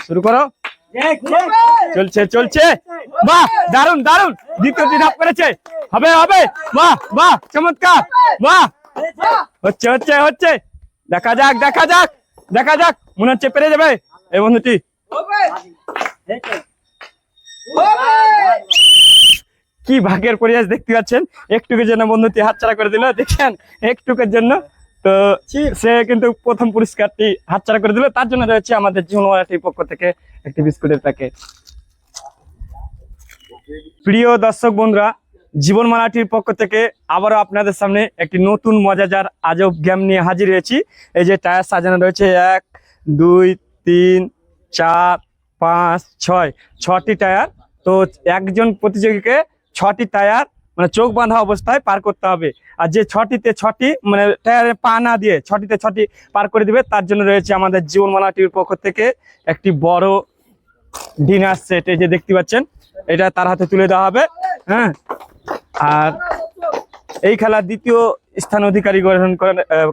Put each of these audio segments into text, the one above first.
শুরু করো। চলছে চলছে, বাহ দারুন দারুন, দ্বিতীয়টি ধাপ করেছে, হবে হবে, বাহ বাহ চমৎকার, বাহ হচ্ছে হচ্ছে হচ্ছে, দেখা যাক দেখা যাক দেখা যাক, মনে হচ্ছে পেরে যাবে এই বন্ধুটি। কি ভাগ্যের পরিহাস দেখতে পাচ্ছেন, একটুকের জন্য বন্ধুটি হাতছাড়া করে দিল, দেখছেন একটুকের জন্য। তো সে কিন্তু প্রথম পুরস্কারটি হাতছাড়া করে দিল, তার জন্য রয়েছে আমাদের জীবনমালাটির পক্ষ থেকে একটি বিস্কুটের প্যাকেট। প্রিয় দর্শক বন্ধুরা, জীবনমালাটির পক্ষ থেকে আবারও আপনাদের সামনে একটি নতুন মজাদার আজব গেম নিয়ে হাজির হয়েছি। এই যে টায়ার সাজানো রয়েছে 1 2 3 4 5 6, 6টি টায়ার। তো একজন প্রতিযোগীকে 6টি টায়ার মানে চোখ বাঁধা অবস্থায় পার করতে হবে, আর যে 6টিতে 6টি মানে টায়ারে পা না দিয়ে 6টিতে 6টি পার করে দিবে, তার জন্য রয়েছে আমাদের জীবনমালাটির পক্ষ থেকে একটি বড় ডিনার সেট। এই যে দেখতে পাচ্ছেন, এটা তার হাতে তুলে দেওয়া হবে। হ্যাঁ, আর এই খেলার দ্বিতীয় স্থান অধিকারী গ্রহণ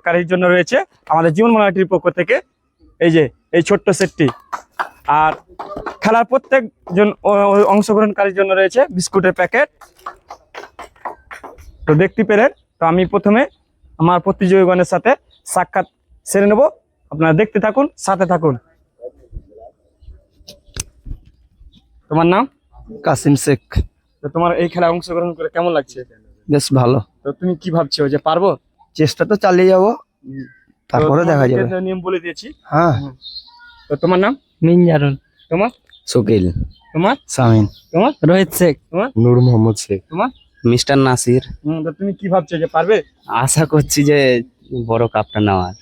কারীর জন্য রয়েছে আমাদের জীবনমালাটির পক্ষ থেকে এই যে এই ছোট্ট সেটটি। আর খেলার প্রত্যেকজন অংশগ্রহণকারীর জন্য রয়েছে বিস্কুটের প্যাকেট। তো দেখতে পেলেন, তো আমি প্রথমে আমার প্রতিযোগীগণের সাথে সাক্ষাৎ সেরে নেব, আপনারা দেখতে থাকুন, সাথে থাকুন। তোমার নাম? কাসিম শেখ। তো তোমার এই খেলায় অংশগ্রহণ করে কেমন লাগছে? বেশ ভালো। তো তুমি কি ভাবছো যে পারবো? চেষ্টা তো চালিয়ে যাবো, তারপরে দেখা যাবে। নিয়ম বলে দিয়েছি। হ্যাঁ। তো তোমার নাম? মিনজারুল। তোমার? সুকিল। তোমার? সামিন। তোমার? রোহিত শেখ। তোমার? নূর মোহাম্মদ শেখ। তোমার? মিস্টার নাসির। তো তুমি কি ভাবছো যে পারবে? আশা করছি যে বড় কাপটা নেওয়ার।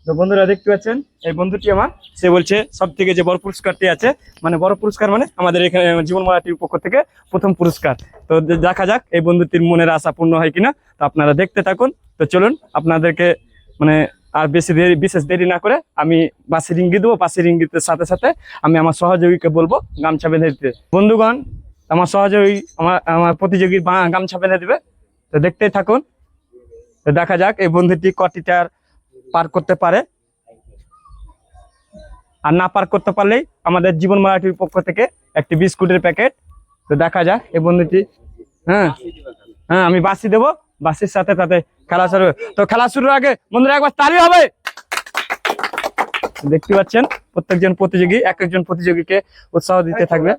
তো বন্ধুরা দেখতে পাচ্ছেন, এই বন্ধুটি আমার, সে বলছে সব থেকে যে বড় পুরস্কারটি আছে, মানে বড় পুরস্কার মানে আমাদের এখানে জীবনমালাটির পক্ষ থেকে প্রথম পুরস্কার। তো দেখা যাক এই বন্ধুটির মনের আশা পূর্ণ হয় কিনা, তো আপনারা দেখতে থাকুন। তো চলুন আপনাদেরকে মানে আর বিশেষ দেরি না করে আমি বাঁশির ইঙ্গিত দেবো, বাঁশির ইঙ্গিতের সাথে সাথে আমি আমার সহযোগীকে বলবো গামছা বেঁধে দিতে। বন্ধুগণ, আমার সহযোগী আমার প্রতিযোগী গামছা বেঁধে দিবে। তো দেখতেই থাকুন, তো দেখা যাক এই বন্ধুটি কটিটার পার করতে পারে, আর না পার করতে পারলেই আমাদের জীবনমালাটির পক্ষ থেকে একটি বিস্কুটের প্যাকেট। তো দেখা যাক এই বন্ধুটি। হ্যাঁ হ্যাঁ, আমি বাঁশি দেবো, বাঁশির সাথে সাথে খেলা শুরু। তো খেলা শুরুর আগে বন্ধুরা একবার তালি হবে। দেখতে পাচ্ছেন প্রত্যেকজন প্রতিযোগী এক একজন প্রতিযোগীকে উৎসাহ দিতে থাকবে।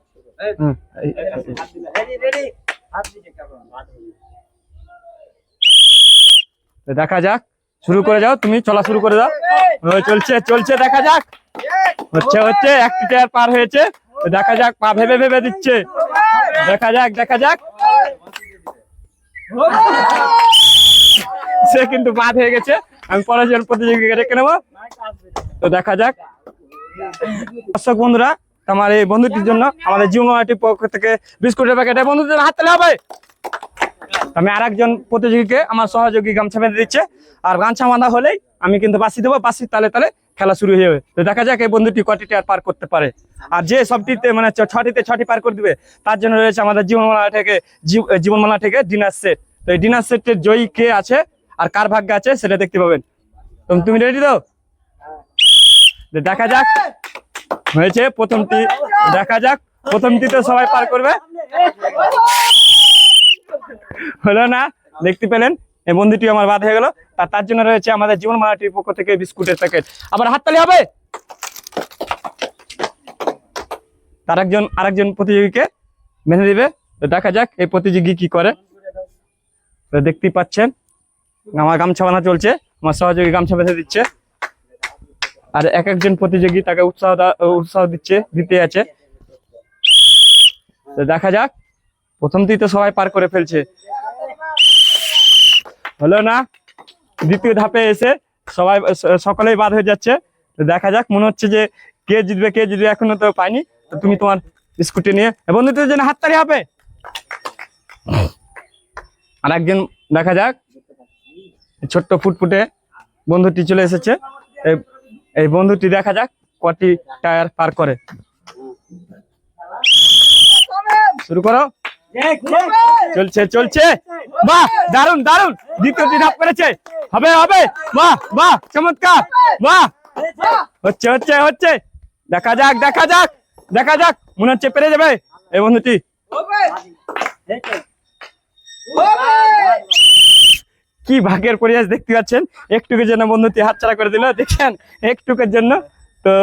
দেখা যাক, শুরু করে যাও, তুমি চলা শুরু করে দাও। চলছে চলছে, দেখা যাক, হচ্ছে হচ্ছে, একটি টায়ার পার হয়েছে। দেখা যাক, পা ভেবে ভেবে দিচ্ছে, দেখা যাক দেখা যাক। সে কিন্তু বাদ হয়ে গেছে, আমি পরের জন প্রতিযোগীকে রেখে নেবো। তো দেখা যাক। দর্শক বন্ধুরা, আমার এই বন্ধুটির জন্য আমাদের জীবনমালাটির পক্ষ থেকে বিস্কুটের প্যাকেট, বন্ধুদের হাত তালি হবে। আমি আর একজন প্রতিযোগীকে আমার সহযোগী গামছা বেঁধে দিচ্ছে, আর গামছা বাঁধা হলেই আমি কিন্তু বাঁশি দেবো, বাঁশির তালে তালে খেলা শুরু হয়ে যাবে। তো দেখা যাক এই বন্ধুটি কটি টায়ার পার করতে পারে, আর যে সবটিতে মানে 6টিতে 6টি পার করে দিবে, তার জন্য রয়েছে আমাদের জীবনমালা থেকে ডিনার সেট। তো এই ডিনার সেটের জয়ী কে আছে আর কার ভাগ্যে আছে সেটা দেখতে পাবেন। তো তুমি রেডি তো? দেখা যাক, হয়েছে প্রথমটি, দেখা যাক প্রথমটি তো সবাই পার করবে, হলো না। দেখতে পেলেন এই বন্ধুটি আমার বাদ হয়ে গেল, তার জন্য রয়েছে আমাদের জীবনমালাটির পক্ষ থেকে বিস্কুটের প্যাকেট। আবার হাততালি হবে। আরেকজন প্রতিযোগীকে বেঁধে দিবে। তো দেখা যাক এই প্রতিযোগী কি করে। তো দেখতেই পাচ্ছেন আমার গামছা বাঁধা চলছে, আমার সহযোগী গামছা বেঁধে দিচ্ছে, আর এক একজন প্রতিযোগী তাকে উৎসাহ দিতে আছে। তো দেখা যাক, প্রথমটি তো সবাই পার করে ফেলছে, হলো না। দ্বিতীয় ধাপে এসে সকলেই বাদ হয়ে যাচ্ছে। তো দেখা যাক, মনে হচ্ছে যে কে জিতবে এখনো তো পাইনি। তো তুমি তোমার স্কুটি নিয়ে বন্ধুদের জন্য হাততালি হবে। আর একজন দেখা যাক, ছোট্ট ফুটফুটে বন্ধুটি চলে এসেছে। এই বন্ধুটি দেখা যাক কটি টায়ার পার করে। শুরু করো। চলছে চলছে, বাহ দারুন দারুন, দ্বিতীয়টি ধাপ করেছে, হবে হবে, বাহ বাহ চমৎকার, বাহ হচ্ছে হচ্ছে হচ্ছে, দেখা যাক দেখা যাক দেখা যাক, মনে হচ্ছে পেরে যাবে এই বন্ধুটি। কি ভাগ্যের পরিহাস দেখতে পাচ্ছেন, একটুকের জন্য বন্ধুটি হাতছাড়া করে দিল, দেখছেন একটুকের জন্য। তো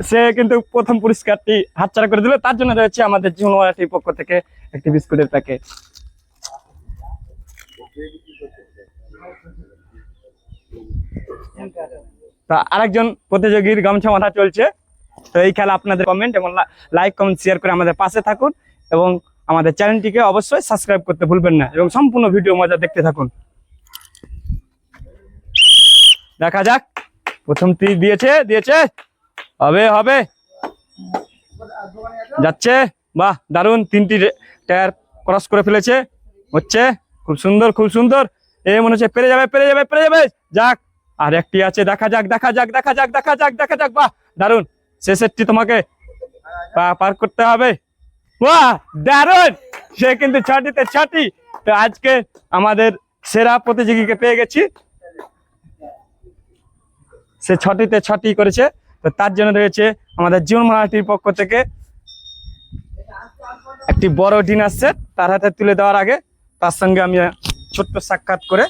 সে কিন্তু প্রথম পুরস্কারটি হাতছাড়া করে দিল, তার জন্য রয়েছে আমাদের জীবনমালাটির পক্ষ থেকে একটি বিস্কুটের প্যাকেট। তা আরেকজন প্রতিযোগীর গামছা মাথা চলছে। তো এই খেলা আপনাদের কমেন্ট এবং লাইক কমেন্ট শেয়ার করে আমাদের পাশে থাকুন এবং আমাদের চ্যানেলটিকে অবশ্যই সাবস্ক্রাইব করতে ভুলবেন না এবং সম্পূর্ণ ভিডিও মজা দেখতে থাকুন। দেখা যাক, প্রথম তীর দিয়েছে দিয়েছে, হবে হবে, যাচ্ছে, বাহ দারুণ, 3টি টায়ার ক্রস করে ফেলেছে, হচ্ছে খুব সুন্দর খুব সুন্দর। এই মনে হচ্ছে পেরে যাবে পেরে যাবে পেরে যাবে, যাক আর একটি আছে, দেখা যাক দেখা যাক দেখা যাক দেখা যাক দেখা যাক, বাহ দারুণ, শেষেরটি তোমাকে পার করতে হবে, বাহ দারুণ, সে কিন্তু 6টিতে 6টি। তো আজকে আমাদের সেরা প্রতিযোগীকে পেয়ে গেছি, সে 6টিতে 6টি করেছে। তো তার জন্য রয়েছে আমাদের জীবনমালাটির পক্ষ থেকে একটি বড় ডিনার সেট তার হাতে তুলে দেওয়ার আগে তার সঙ্গে আমি ছোট্ট সাক্ষাৎ করে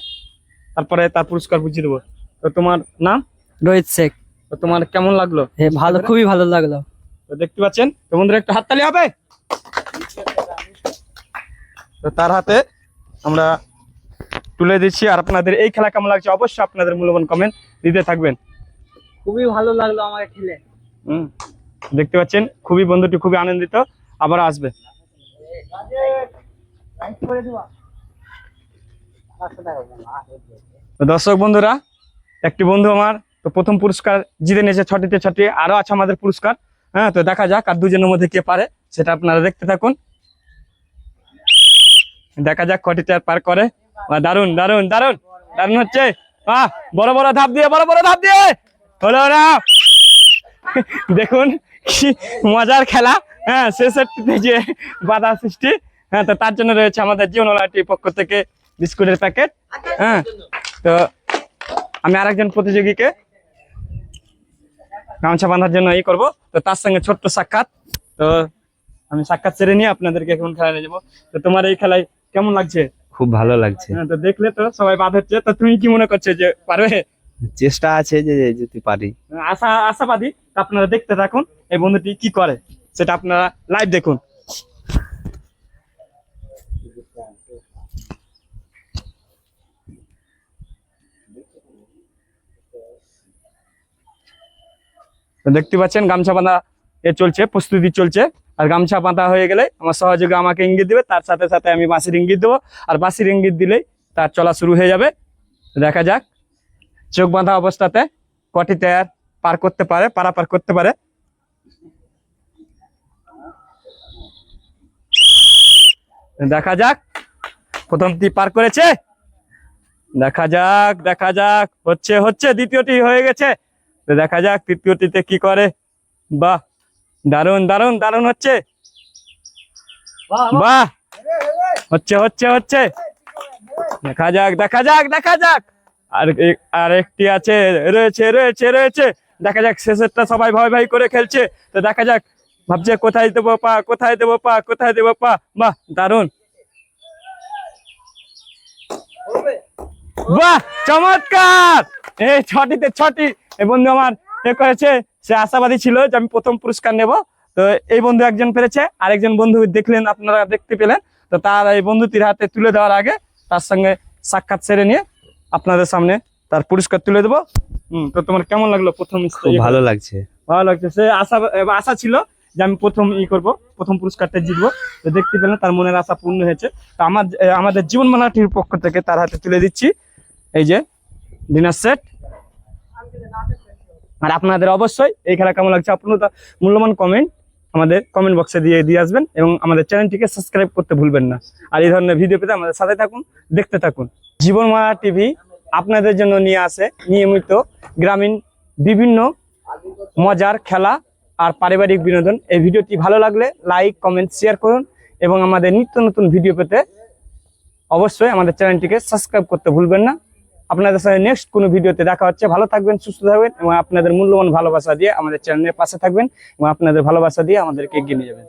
তারপরে তার পুরস্কার বুঝিয়ে দেবো। তো তোমার নাম? রোহিত শেখ। তো তোমার কেমন লাগলো? ভালো, খুবই ভালো লাগলো। তো দেখতে পাচ্ছেন তো বন্ধুরা, একটু হাততালি হবে। তো তার হাতে আমরা তুলে দিচ্ছি। আর আপনাদের এই খেলা কেমন লাগছে অবশ্যই আপনাদের মূল্যবান কমেন্ট দিতে থাকবেন। খুবই ভালো লাগলো আমাকে খেলে। দেখতে পাচ্ছেন খুবই বন্ধুটি খুবই আনন্দিত, আবার আসবে। তো দর্শক বন্ধুরা, একটি বন্ধু আমার তো প্রথম পুরস্কার জিতে নিয়েছে 6টিতে 6টি, আরো আছে আমাদের পুরস্কার। হ্যাঁ, তো দেখা যাক আর দুজনের মধ্যে কে পারে, সেটা আপনারা দেখতে থাকুন। দেখা যাক কটি টায়ার পার করে। দারুন দারুন দারুন দারুন হচ্ছে, বড় বড় ধাপ দিয়ে বড় বড় ধাপ দিয়ে হলো না। দেখুন কি মজার খেলা। হ্যাঁ, শেষের যে বাধা সৃষ্টি। হ্যাঁ, তো তার জন্য রয়েছে আমাদের জীবনমালাটির পক্ষ থেকে বিস্কুটের প্যাকেট। হ্যাঁ, তো আমি আরেকজন প্রতিযোগীকে গামছা বাঁধার জন্য এই করবো, তো তার সঙ্গে ছোট্ট সাক্ষাৎ। তো আমি সাক্ষাৎ সেরে নিয়ে আপনাদেরকে এখন খেলা নিয়ে যাবো। তো তোমার এই খেলায় কেমন লাগছে? খুব ভালো লাগছে। হ্যাঁ, তো দেখলে তো সবাই বাদ হচ্ছে, তো তুমি কি মনে করছো যে পারবে? চেষ্টা আছে যে যদি পারি। আশাবাদী। তো আপনারা দেখতে থাকুন এই বন্ধুটি কি করে, সেটা আপনারা লাইভ দেখুন। তো দেখতে পাচ্ছেন গামছা বাঁধা চলছে, প্রস্তুতি চলছে। আর গামছা বাঁধা হয়ে গেলে আমার সহযোগী আমাকে ইঙ্গিত দিবে, তার সাথে সাথে আমি বাঁশির ইঙ্গিত দেবো, আর বাঁশির ইঙ্গিত দিলেই তার চলা শুরু হয়ে যাবে। দেখা যাক চোখ বাঁধা অবস্থাতে কটি টায়ার পার করতে পারে, পারাপার করতে পারে। দেখা যাক প্রথমটি পার করেছে, দেখা যাক দেখা যাক, হচ্ছে হচ্ছে, দ্বিতীয়টি হয়ে গেছে। তো দেখা যাক তৃতীয়টিতে কি করে। বাহ দারুন দারুন দারুন হচ্ছে, বাহ হচ্ছে হচ্ছে হচ্ছে, দেখা যাক দেখা যাক দেখা যাক। আর একটি আছে, রয়েছে রয়েছে রয়েছে, দেখা যাক শেষেরটা সবাই ভয় ভয় করে খেলছে। তো দেখা যাক, ভাবছে কোথায় দেবো পা কোথায় দেবো পা কোথায় দেবো পা। বাহ দারুন, বাহ চমৎকার, এই 6টিতে 6টি। এই বন্ধু আমার এ করেছে, সে আশাবাদী ছিল যে আমি প্রথম পুরস্কার নেব। তো এই বন্ধু একজন পেরেছে, আরেকজন বন্ধু দেখলেন, আপনারা দেখতে পেলেন। তো তার এই বন্ধুটির হাতে তুলে দেওয়ার আগে তার সঙ্গে সাক্ষাৎ সেরে নিয়ে আপনাদের সামনে তার পুরস্কার তুলে দেবো। তো তোমার কেমন লাগলো প্রথম? খুব ভালো লাগছে। ভালো লাগছে, সে আশা ছিল যে আমি প্রথম করবো, প্রথম পুরস্কারটা জিতবো। তো দেখতে পেলেন তার মনের আশা পূর্ণ হয়েছে। তো আমাদের জীবনমালাটির পক্ষ থেকে তার হাতে তুলে দিচ্ছি এই যে ডিনার সেট। আর আপনাদের অবশ্যই এই খেলা কেমন লাগছে আপনারা মূল্যবান কমেন্ট আমাদের কমেন্ট বক্সে দিয়ে আসবেন এবং আমাদের চ্যানেলটিকে সাবস্ক্রাইব করতে ভুলবেন না। আর এই ধরনের ভিডিও পেতে আমাদের সাথে থাকুন, দেখতে থাকুন। জীবনমালা টিভি আপনাদের জন্য নিয়ে আসে নিয়মিত গ্রামীণ বিভিন্ন মজার খেলা আর পারিবারিক বিনোদন। এই ভিডিওটি ভালো লাগলে লাইক কমেন্ট শেয়ার করুন এবং আমাদের নিত্য নতুন ভিডিও পেতে অবশ্যই আমাদের চ্যানেলটিকে সাবস্ক্রাইব করতে ভুলবেন না। আপনাদের সাথে নেক্সট কোনো ভিডিওতে দেখা হচ্ছে। ভালো থাকবেন, সুস্থ থাকবেন এবং আপনাদের মূল্যবান ভালোবাসা দিয়ে আমাদের চ্যানেলের পাশে থাকবেন এবং আপনাদের ভালোবাসা দিয়ে আমাদেরকে এগিয়ে নিয়ে যাবেন।